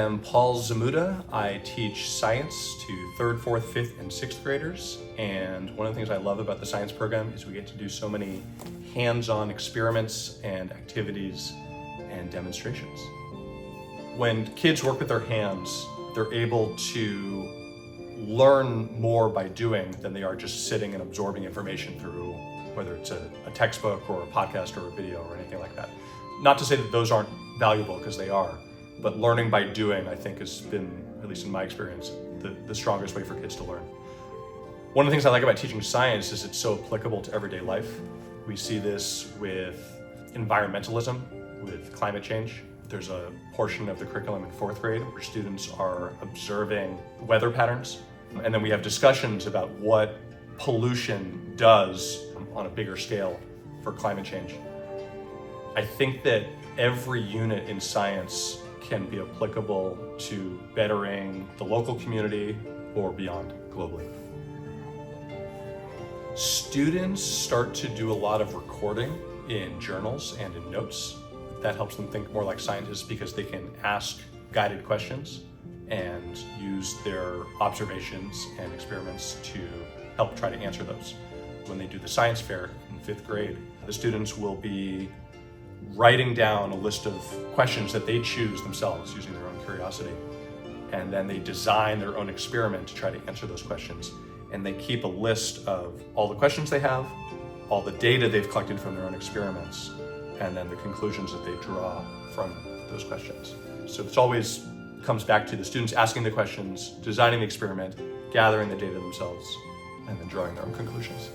am Paul Zmuda. I teach science to 3rd, 4th, 5th, and 6th graders. And one of the things I love about the science program is we get to do so many hands-on experiments and activities and demonstrations. When kids work with their hands, they're able to learn more by doing than they are just sitting and absorbing information through, whether it's a textbook or a podcast or a video or anything like that. Not to say that those aren't valuable, because they are, but learning by doing, I think, has been, at least in my experience, the strongest way for kids to learn. One of the things I like about teaching science is it's so applicable to everyday life. We see this with environmentalism, with climate change. There's a portion of the curriculum in 4th grade where students are observing weather patterns. And then we have discussions about what pollution does on a bigger scale for climate change. I think that every unit in science can be applicable to bettering the local community or beyond globally. Students start to do a lot of recording in journals and in notes. That helps them think more like scientists because they can ask guided questions and use their observations and experiments to help try to answer those. When they do the science fair in 5th grade, the students will be writing down a list of questions that they choose themselves using their own curiosity. And then they design their own experiment to try to answer those questions. And they keep a list of all the questions they have, all the data they've collected from their own experiments, and then the conclusions that they draw from those questions. So it always comes back to the students asking the questions, designing the experiment, gathering the data themselves, and then drawing their own conclusions.